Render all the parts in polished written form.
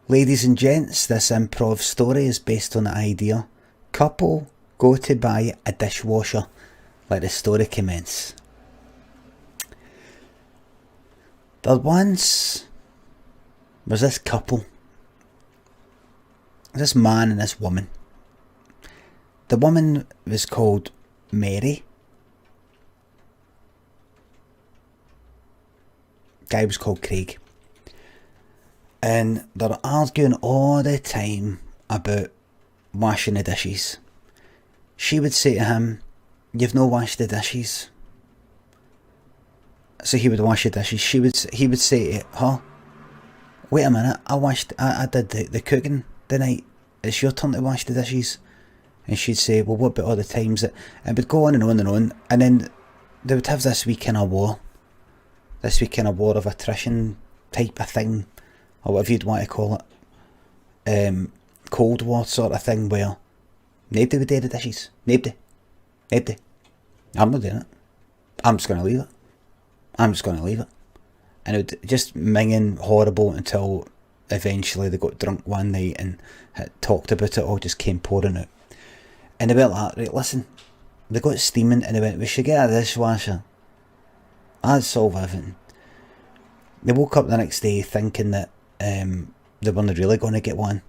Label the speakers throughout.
Speaker 1: Ladies and gents, this improv story is based on the idea: couple go to buy a dishwasher. Let the story commence. There once was this couple, this man and this woman. The woman was called Mary. Guy was called Craig. And they're arguing all the time about washing the dishes. She would say to him, "You've no washed the dishes." So he would wash the dishes. He would say to her, "Wait a minute, I did the cooking the night. It's your turn to wash the dishes." And she'd say, "Well, what about all the times that..." And it would go on and on and on. And then they would have this wee kind of war. This wee kind of war of attrition type of thing, or whatever you'd want to call it. Cold War sort of thing, where nobody would do the dishes. Nobody. I'm not doing it. I'm just going to leave it. And it would just minging horrible until eventually they got drunk one night and had talked about it, all just came pouring out. And they went like, "Right, listen," they got steaming and they went, "We should get a dishwasher. That'd solve everything." They woke up the next day thinking that they weren't really going to get one.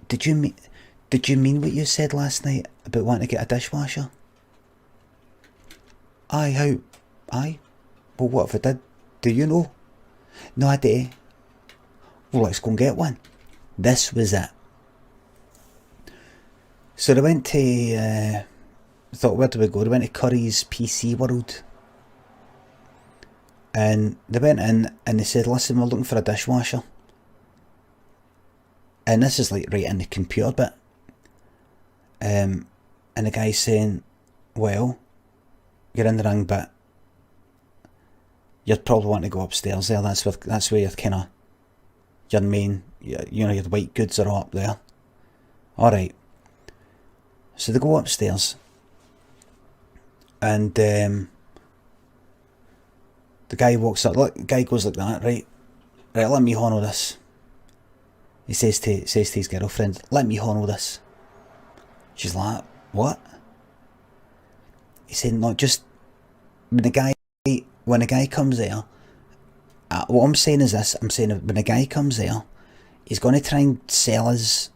Speaker 1: Did you mean what you said last night about wanting to get a dishwasher? Aye, how? Aye? Well, what if I did? Do you know? No, I do. Well, let's go and get one. This was it. So they went to, thought, where do we go? They went to Curry's PC World. And they went in and they said, "Listen, we're looking for a dishwasher." And this is like right in the computer bit. And the guy's saying, "Well, you're in the wrong bit. You'd probably want to go upstairs there. That's where your main, your white goods are up there." Alright. So they go upstairs. And the guy walks up. Look, the guy goes like that, right, let me handle this. He says to his girlfriend, "Let me handle this." She's like, "What?" He said, "No, just when the guy comes there, what I'm saying is this, I'm saying when the guy comes there, he's going to try and sell us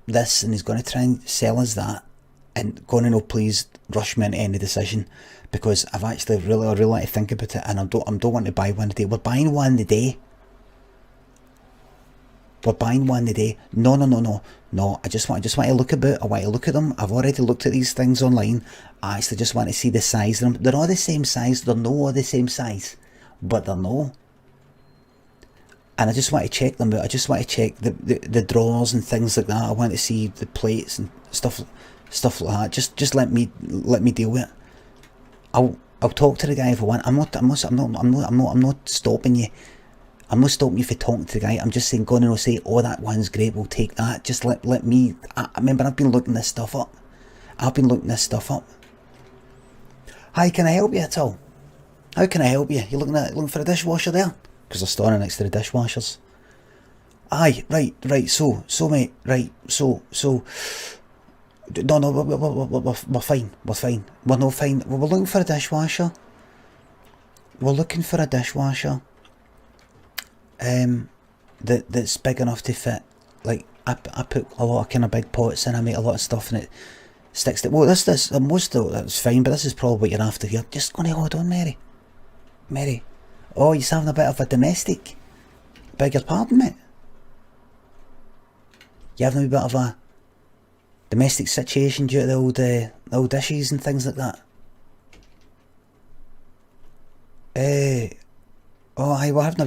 Speaker 1: this and he's going to try and sell us that, and going to know, please rush me into any decision, because I've actually really like to think about it, and I don't want to buy one today. We're buying one today. No, I just want to look about. I want to look at them. I've already looked at these things online. I actually just want to see the size of them. They're all the same size. They're no all the same size, but they're no. And I just want to check them out. I just want to check the drawers and things like that. I want to see the plates and stuff like that. Just let me deal with it. I'll talk to the guy if I want. I'm not stopping you. I'm not stopping you for talking to the guy. I'm just saying, go and say, "Oh, that one's great, we'll take that." Just let me. I remember, I've been looking this stuff up. Hi, can I help you at all? How can I help you? You looking for a dishwasher there? Because they're standing next to the dishwashers. Aye, right. So, mate, right. So. No, we're fine. We're no fine. We're looking for a dishwasher. That's big enough to fit. Like, I put a lot of kind of big pots in. I make a lot of stuff and it sticks to. Well, this most of that's fine, but this is probably what you're after here. Just gonna hold on, Mary. Oh, you're having a bit of a domestic. Beg your pardon, mate. You having a bit of a domestic situation due to the old dishes and things like that. We're having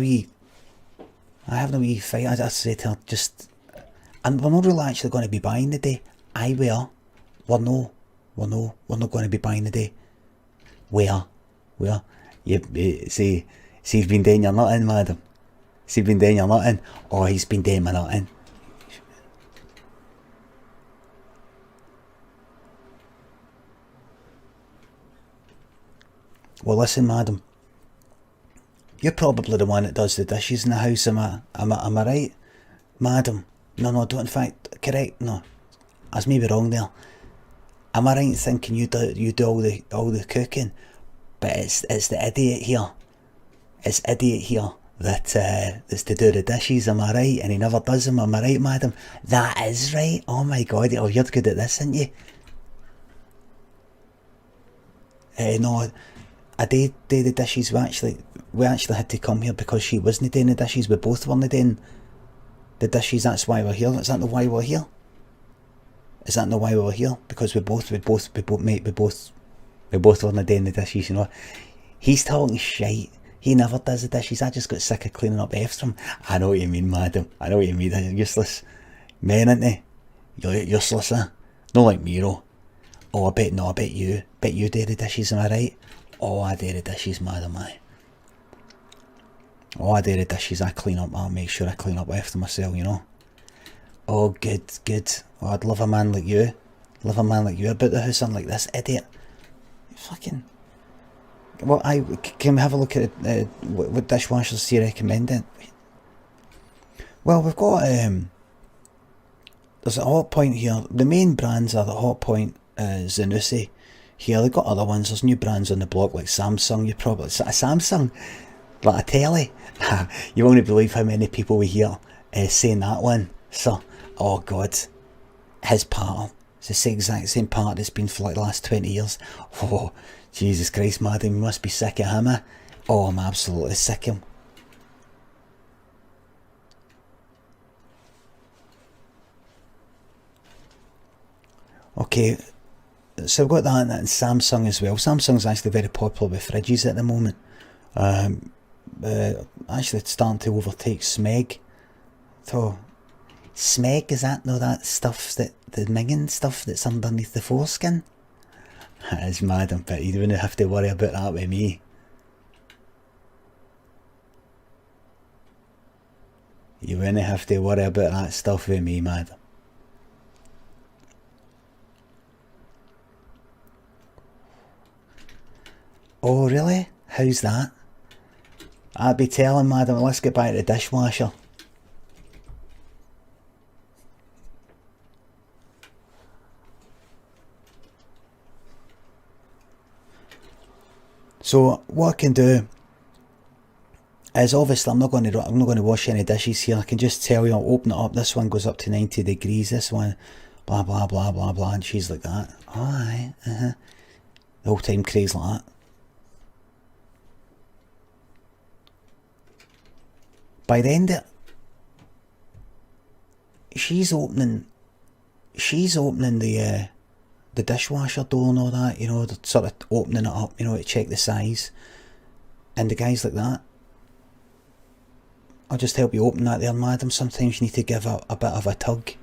Speaker 1: a wee fight. I say to her, and we're not really actually going to be buying the day. We're not going to be buying the day. Where? See, you've been doing your nutting, madam. See, you've been doing your nutting. Oh, he's been doing my nutting. Well, listen, madam. You're probably the one that does the dishes in the house, am I right? Madam. No, don't, in fact, correct, no. I was maybe wrong there. Am I right in thinking you do all the cooking? But it's the idiot here. It's idiot here that's to do the dishes, am I right? And he never does them, am I right, madam? That is right. Oh my god, oh, you're good at this, aren't you? No, I did do the dishes. We actually had to come here because she wasn't doing the dishes. We both weren't doing the dishes. That's why we're here. Is that the why we're here? Is that the why we're here? Because we both weren't doing the dishes. You know, he's talking shite. He never does the dishes. I just got sick of cleaning up after him. I know what you mean, madam. I know what you mean. They're useless men, aren't they? You're useless, huh? Not like me, though. Oh, I bet you do the dishes, am I right? Oh, I do the dishes, madam, aye. Oh, I do the dishes, I clean up, I'll make sure I clean up after myself, you know. Oh, good. Oh, I'd love a man like you. Love a man like you about the house, unlike this idiot. Fucking... Well, can we have a look at what dishwashers do you recommend then? Well, we've got, there's a Hot Point here. The main brands are the Hot Point, Zanussi. Here, they've got other ones. There's new brands on the block like Samsung. You probably... A Samsung? Like a telly? You won't believe how many people we hear saying that one. So, oh god. His part. It's the exact same part it's been for like the last 20 years. Oh, Jesus Christ, madam, you must be sick of him, eh? Oh, I'm absolutely sick of him. Okay, so we've got that and Samsung as well. Samsung's actually very popular with fridges at the moment. Actually it's starting to overtake Smeg. So, Smeg, is that no that stuff, that the minging stuff that's underneath the foreskin? That is madam, but you wouldn't have to worry about that with me. You wouldn't have to worry about that stuff with me, madam. Oh really? How's that? I'd be telling, madam, let's get back to the dishwasher. So what I can do is, obviously I'm not going to wash any dishes here. I can just tell you, I'll open it up. This one goes up to 90 degrees. This one, blah blah blah blah blah, and she's like that. Alright, the whole time Craig's like that. By the end of it, she's opening the dishwasher door and all that, you know, they're sort of opening it up, you know, to check the size. And the guy's like that. I'll just help you open that there, madam. Sometimes you need to give a bit of a tug. Do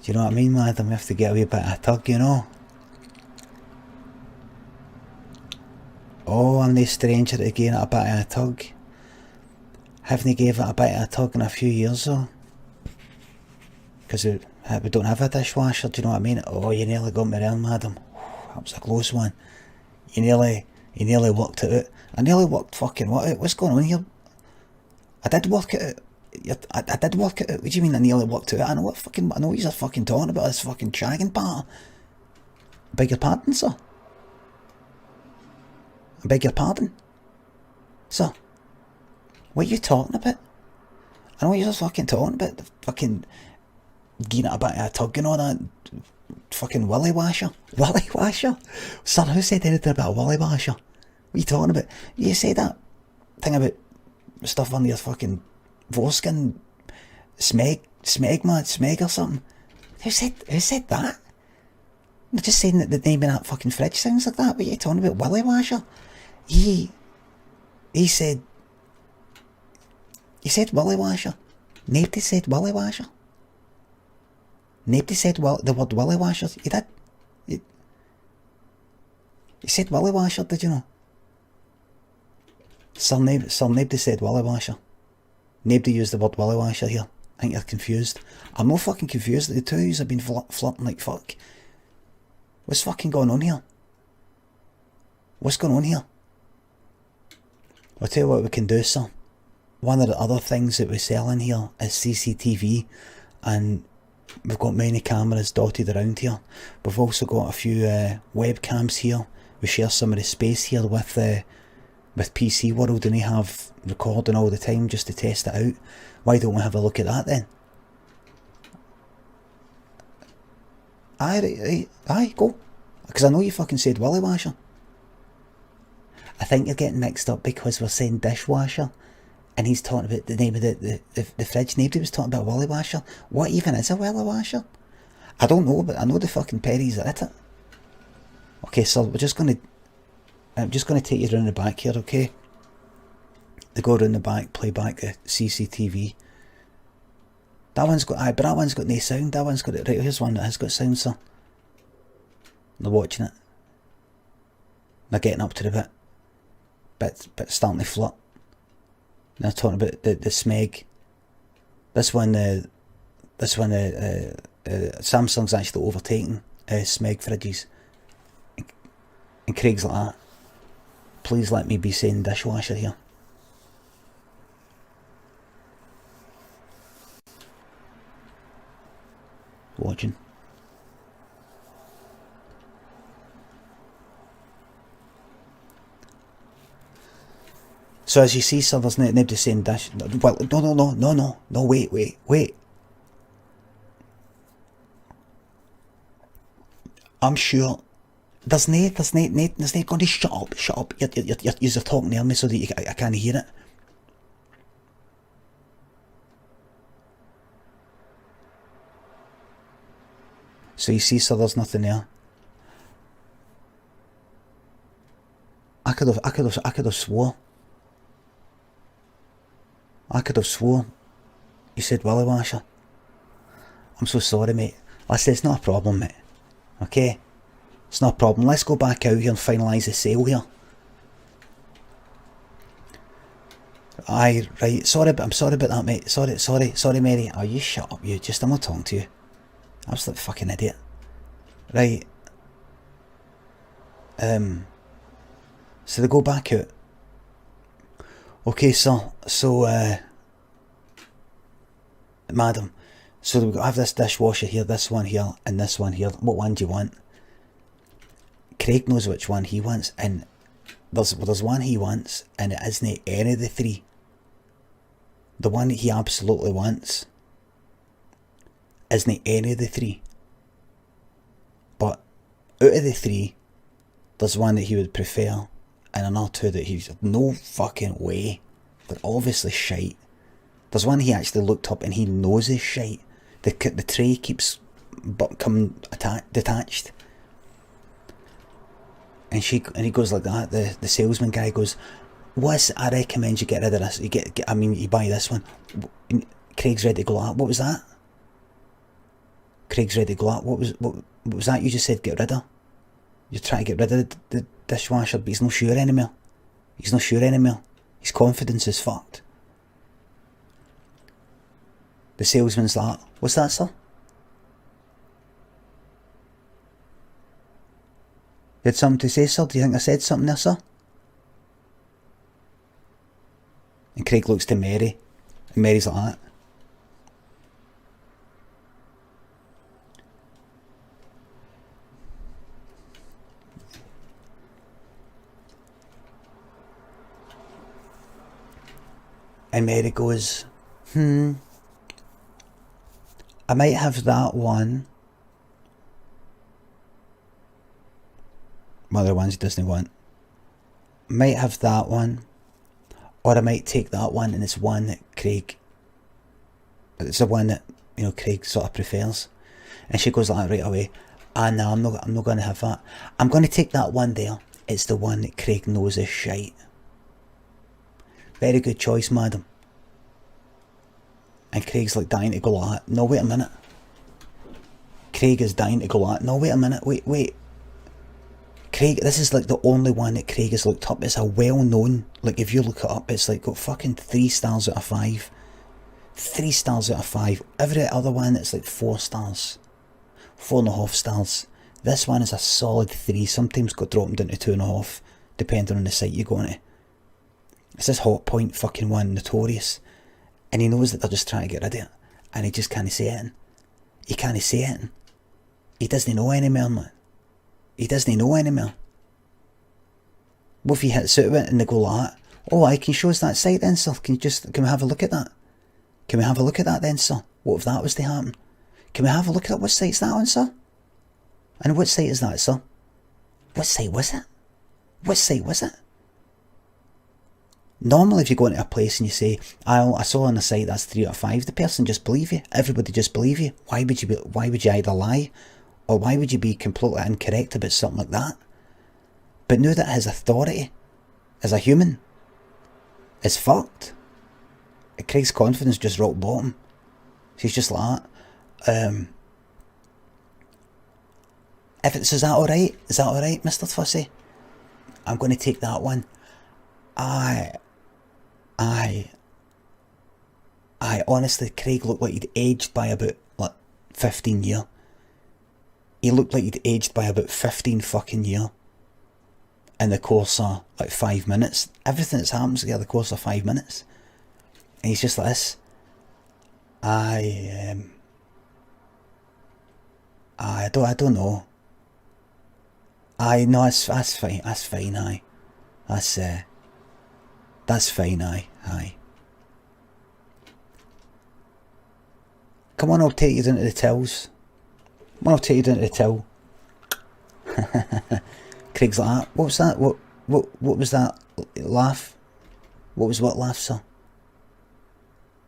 Speaker 1: you know what I mean, madam? You have to get a wee bit of a tug, you know. Oh, I'm no stranger to giving it a bit of a tug. Haven't gave it a bit of a tug in a few years though. Because we don't have a dishwasher, do you know what I mean? Oh, you nearly got me there, madam. That was a close one. You nearly worked it out. I nearly worked fucking what out? What's going on here? I did work it out. I did work it out. What do you mean I nearly worked it out? I know what you're fucking talking about, this fucking shagging part. Beg your pardon, sir? I beg your pardon? Sir? What are you talking about? I know what you're fucking talking about. The fucking giving it a bit of a tug and all that. Fucking willy washer. Willy washer? Sir, who said anything about a willy washer? What are you talking about? You say that thing about stuff on your fucking foreskin? Smeg or something? Who said that? I'm just saying that the name of that fucking fridge sounds like that. What are you talking about? Willy washer? He said willy washer. Nobody said willy washer. Nobody said the word willy washer. You did. You said willy washer, did you know? Sir, nobody said willy washer. Nobody used the word willy washer here. I think you're confused. I'm not fucking confused. The two of you have been flirting like fuck. What's fucking going on here? What's going on here? I'll tell you what we can do, sir. one of the other things that we sell in here is CCTV, and we've got many cameras dotted around here. We've also got a few webcams here. We share some of the space here with PC World, and they have recording all the time just to test it out. Why don't we have a look at that then? Aye, go. Because I know you fucking said Willy Washer. I think you're getting mixed up because we're saying Dishwasher, and he's talking about the name of the fridge. Nobody was talking about Willy Washer. What even is a Willy Washer? I don't know, but I know the fucking Perrys are at it. Okay, so I'm just gonna take you around the back here, okay? They go around the back, play back the CCTV. That one's got, but that one's got no sound. That one's got it. Right, here's one that has got sound, sir. They're watching it. They're getting up to the bit starting to flirt. They're talking about the smeg. This one, Samsung's actually overtaking smeg fridges. And Craig's like that. Please let me be saying Dishwasher here. Watching. So as you see, sir, there's nobody saying dish. Well, no, wait. I'm sure there's no going to shut up. You're talking near me so that I can't hear it. So you see, sir, there's nothing there. I could have swore. You said Willy Washer. I'm so sorry, mate. Listen, it's not a problem, mate. Okay? It's not a problem. Let's go back out here and finalise the sale here. Aye, right. I'm sorry about that, mate. Sorry, Mary. Oh, you shut up, you. I'm not talking to you. Absolute fucking idiot. Right. So they go back out. Okay, sir. So, madam. So we have this dishwasher here, this one here, and this one here. What one do you want? Craig knows which one he wants, and there's one he wants, and it isn't any of the three. The one that he absolutely wants isn't any of the three. But out of the three, there's one that he would prefer, and another two that he's no fucking way. They're obviously shite. There's one he actually looked up and he knows is shite. The tray keeps coming detached. And he goes like that. The salesman guy goes, I recommend you get rid of this. You buy this one. Craig's ready to go out. What was that? Craig's ready to go out. What was that you just said get rid of? You're trying to get rid of the dishwasher, but he's not sure anymore. His confidence is fucked. The salesman's like, what's that, sir? You had something to say, sir? Do you think I said something there, sir? And Craig looks to Mary, and Mary's like that. And Mary goes, I might have that one. One of the ones he doesn't want. Might have that one. Or I might take that one, and it's one that Craig... It's the one that, Craig sort of prefers. And she goes like that right away. No, I'm not going to have that. I'm going to take that one there. It's the one that Craig knows is shite. Very good choice, madam. And Craig's like dying to go like that. No, wait a minute. Craig is dying to go like that. No, wait a minute. Wait. Craig, this is like the only one that Craig has looked up. It's a well-known, like if you look it up, it's like got fucking 3 stars out of 5. 3 stars out of 5. Every other one, it's like 4 stars. 4.5 stars. This one is a solid 3. Sometimes got dropped down to 2.5, depending on the site you go on to. It's this Hot Point fucking one, Notorious. And he knows that they're just trying to get rid of it. And he just can't say it. He can't say it. He doesn't know anymore, man. He doesn't know anymore. What if he hits out of it and they go like that? Oh, I can show us that site then, sir. Can we have a look at that? Can we have a look at that then, sir? What if that was to happen? Can we have a look at that? What site's that on, sir? And what site is that, sir? What site was it? What site was it? Normally, if you go into a place and you say, I saw on the site that's 3 out of 5, the person just believe you. Everybody just believe you. Why would you either lie, or why would you be completely incorrect about something like that? But now that his authority as a human is fucked, Craig's confidence just rock bottom. She's just like that. Is that alright? Is that alright, Mr. Fussy? I'm going to take that one. Honestly, Craig looked like he'd aged by about 15 years. He looked like he'd aged by about 15 fucking years in the course of 5 minutes. Everything that's happened in the course of 5 minutes. And he's just like this. I don't know. No, that's fine. That's fine. Aye, that's fine. Aye. Come on, I'll take you down to the tills. Come on, I'll take you down to the till. Craig's like that. What was that? What was that laugh? What was what laugh, sir?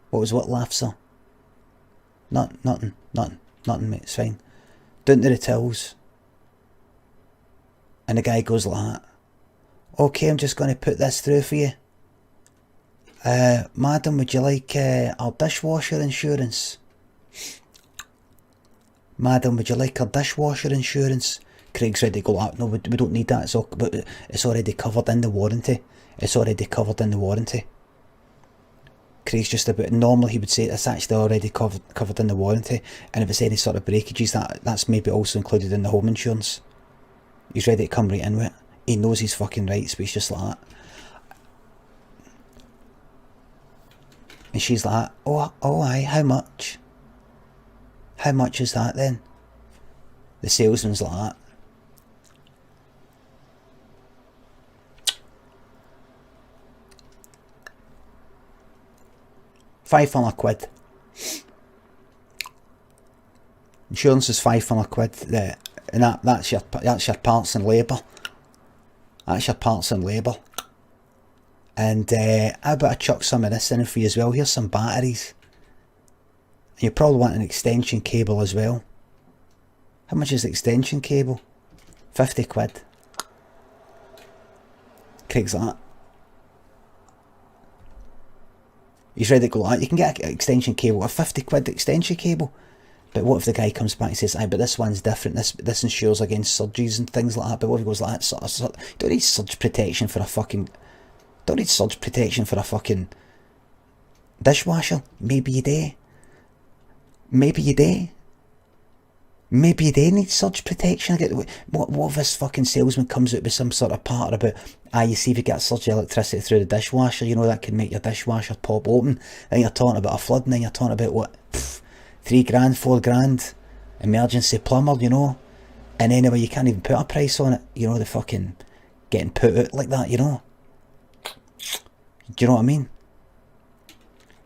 Speaker 1: What was what laugh, sir? Nothing, mate. It's fine. Down to the tills. And the guy goes like that. Okay, I'm just going to put this through for you. Madam, would you like our dishwasher insurance? Madam, would you like our dishwasher insurance? Craig's ready to go like, no, we don't need that. It's already covered in the warranty. It's already covered in the warranty. Craig's just about, normally he would say it's actually already covered in the warranty, and if it's any sort of breakages, that's maybe also included in the home insurance. He's ready to come right in with it. He knows he's fucking right, but he's just like that. And she's like, oh aye, how much? How much is that then? The salesman's like that. £500. Insurance is £500. And that's your parts and labour. That's your parts and labour. And how about I chuck some of this in for you as well? Here's some batteries. And you probably want an extension cable as well. How much is the extension cable? £50. Craig's like that. He's ready to go like that. You can get an extension cable, a £50 extension cable. But what if the guy comes back and says, aye, but this one's different, this insures against surgeries and things like that. But what if he goes like that? You don't need surge protection for a fucking... Don't need surge protection for a fucking dishwasher. Maybe you do. Maybe you do. Maybe you do need surge protection. What if this fucking salesman comes out with some sort of part about, you see if you get surge electricity through the dishwasher, you know, that can make your dishwasher pop open. Then you're talking about a flood, and then you're talking about what? £3 grand, £4 grand, emergency plumber, you know. And anyway, you can't even put a price on it, you know, the fucking getting put out like that, you know. Do you know what I mean?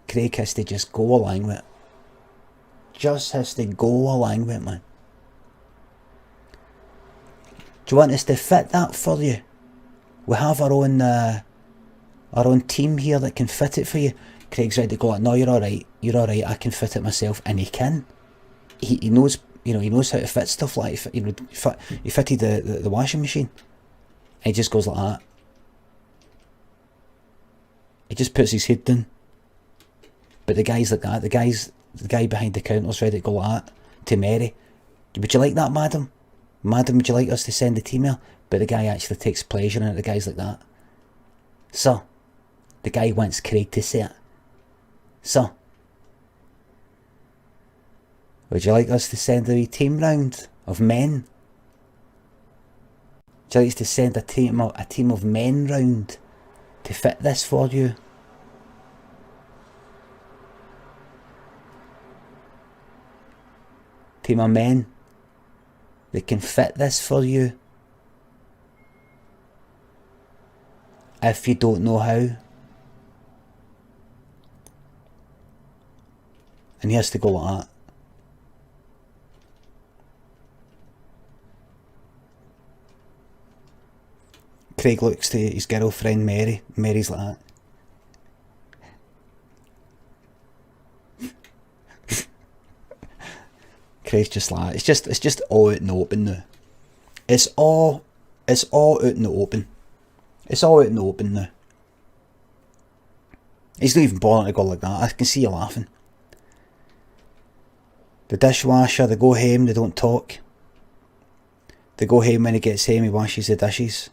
Speaker 1: Craig has to just go along with it. Just has to go along with it, man. Do you want us to fit that for you? We have our own team here that can fit it for you. Craig's ready to go like, no, you're alright, I can fit it myself. And he can. He knows, you know, he knows how to fit stuff like, you know, he fitted the washing machine. And he just goes like that. He just puts his head down. But the guy's like that, the guy behind the counter's ready to go like that to Mary. Would you like that, madam? Madam, would you like us to send the team here? But the guy actually takes pleasure in it, the guy's like that. So, the guy wants Craig to say it. So, would you like us to send a wee team round of men? Would you like us to send a team of men round to fit this for you. To my men, they can fit this for you. If you don't know how. And he has to go like that. Craig looks to his girlfriend Mary. Mary's like that. Craig's just like, it's just all out in the open now. It's all out in the open. It's all out in the open now. He's not even bothering to go like that. I can see you laughing. The dishwasher, they go home, they don't talk. They go home, when he gets home, he washes the dishes.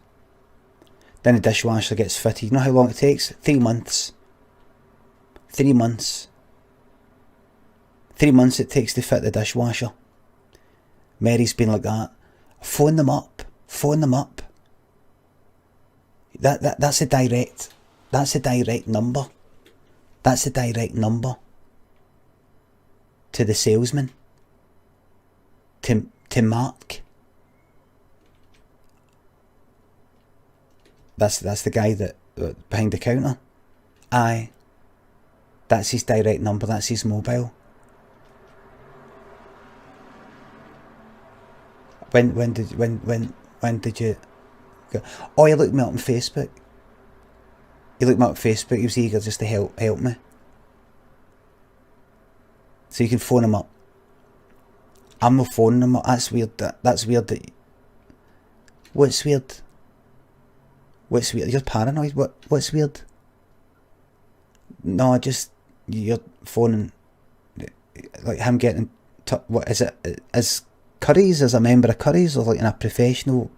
Speaker 1: Then the dishwasher gets fitted. You know how long it takes? 3 months. 3 months. 3 months it takes to fit the dishwasher. Mary's been like that. Phone them up. Phone them up. That's a direct. That's a direct number. That's a direct number to the salesman. To Mark. That's the guy that behind the counter. Aye. That's his direct number. That's his mobile. When did you go? Oh, he looked me up on Facebook. He looked me up on Facebook. He was eager just to help me. So you can phone him up. I'm not phoning him up. That's weird. That's weird. What's weird? What's weird? You're paranoid. What's weird? No, just you're phoning, like him getting. What is it? As Curry's, as a member of Curry's, or like in a personal.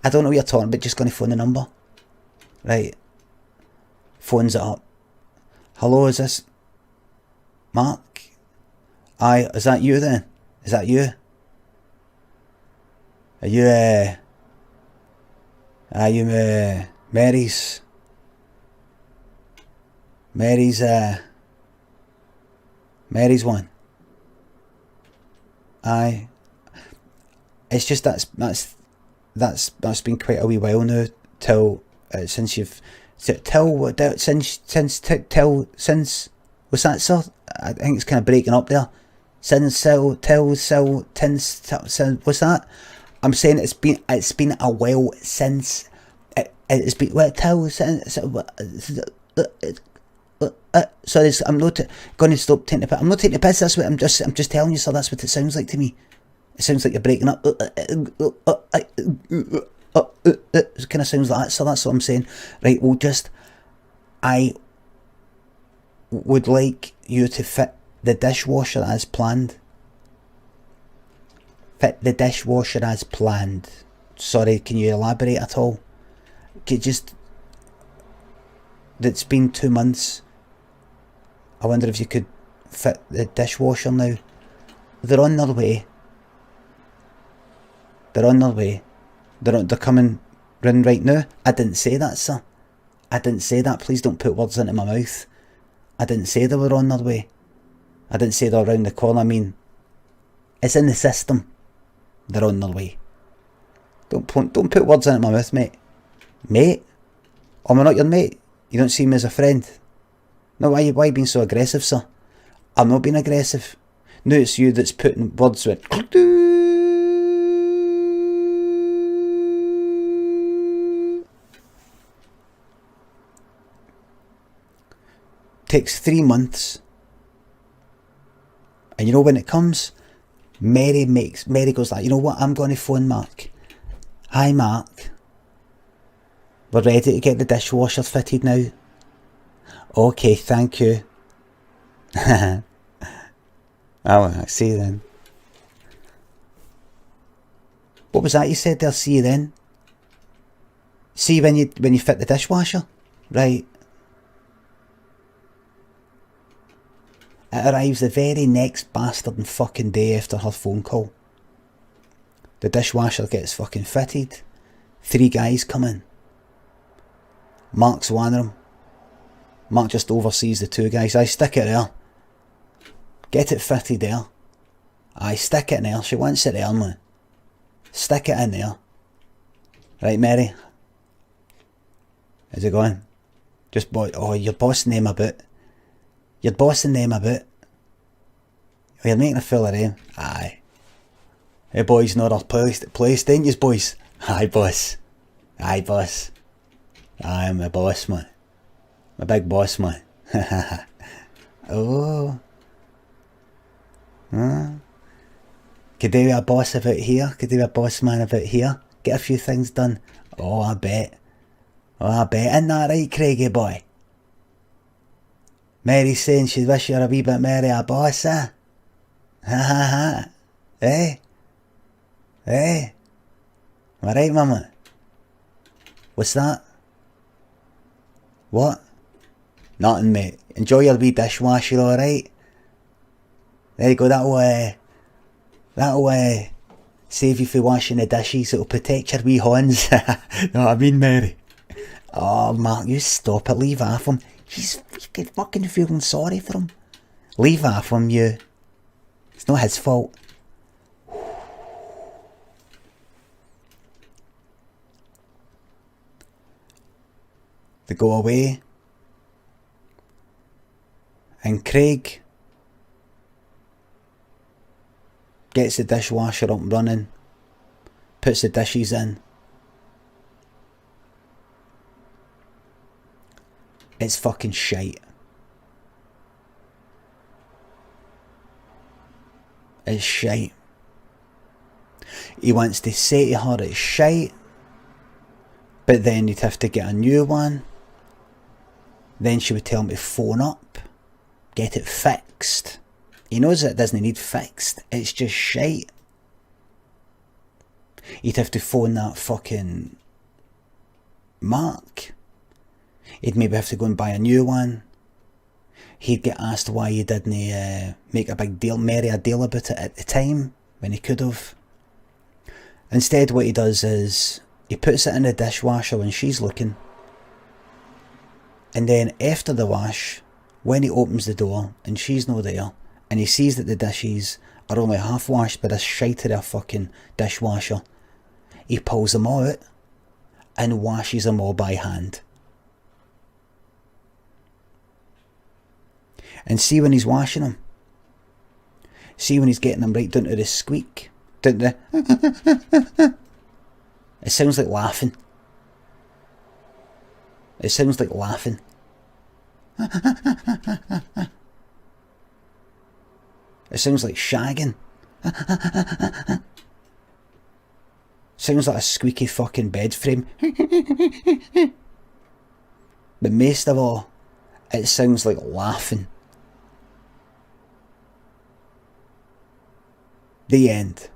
Speaker 1: I don't know what you're talking about. Just going to phone the number, right? Phones it up. Hello, is this Mark? Aye, is that you then? Is that you? Are you Mary's one? Aye. It's just that's been quite a wee while now till since you've since what's that, sir? I think it's kind of breaking up there. What's that? I'm saying it's been a while since it's been sorry, I'm not going to stop taking the piss. I'm not taking the piss. That's what I'm just telling you, sir. That's what it sounds like to me. It sounds like you're breaking up. It kind of sounds like that. So that's what I'm saying. Right. Well, I would like you to fit the dishwasher as planned. Fit the dishwasher as planned. Sorry, can you elaborate at all? It's been 2 months. I wonder if you could fit the dishwasher now. They're on their way. They're coming round right now. I didn't say that, sir. I didn't say that. Please don't put words into my mouth. I didn't say they were on their way. I didn't say they're around the corner. I mean, it's in the system. They're on their way. Don't put words into my mouth, mate. Mate? Am I not your mate? You don't see me as a friend? No, why are you being so aggressive, sir? I'm not being aggressive. No, it's you that's putting words with. Takes 3 months. And you know when it comes, Mary goes like, you know what, I'm going to phone Mark. Hi Mark. We're ready to get the dishwasher fitted now. Okay, thank you. Oh, I see you then. What was that you said there? See you then? See when you fit the dishwasher? Right. It arrives the very next bastard and fucking day after her phone call. The dishwasher gets fucking fitted. 3 guys come in. Mark's one of them. Mark just oversees the two guys. I stick it there. Get it fitted there. I stick it in there. She wants it there, man. Stick it in there. Right, Mary? How's it going? Just oh, you're bossing them a bit. You're bossing them a bit. Oh, you're making a fool of them. Aye. Hey, boys, know our place, didn't you, boys? Aye, boss. Aye, boss. Aye, I'm a boss, man. I'm a big boss, man. Oh. Huh? Could do a boss about here. Could do a boss man about here. Get a few things done. Oh, I bet. Oh, I bet. Isn't that right, Craigie boy? Mary's saying she wish you were a wee bit Mary a boss, eh? Ha ha ha. Eh? Eh? Alright, mama? What's that? What? Nothing, mate. Enjoy your wee dishwasher, alright? There you go, that'll save you from washing the dishes. It'll protect your wee horns. Know what I mean, Mary? Oh, Mark, you stop it. Leave off him. He's fucking feeling sorry for him. Leave off him, you. It's not his fault. They go away. And Craig gets the dishwasher up and running. Puts the dishes in. It's fucking shite. It's shite. He wants to say to her it's shite, but then he'd have to get a new one. Then she would tell him to phone up, get it fixed. He knows it doesn't need fixed, it's just shite. He'd have to phone that fucking Mark. He'd maybe have to go and buy a new one. He'd get asked why he didn't make a big deal, Mary a deal about it at the time, when he could have. Instead what he does is, he puts it in the dishwasher when she's looking. And then after the wash, when he opens the door and she's not there, and he sees that the dishes are only half washed by this shite of a fucking dishwasher, he pulls them all out and washes them all by hand. And see when he's washing them, see when he's getting them right down to the squeak, down to the it sounds like laughing. It sounds like laughing. It sounds like shagging. Sounds like a squeaky fucking bed frame. But most of all, it sounds like laughing. The end.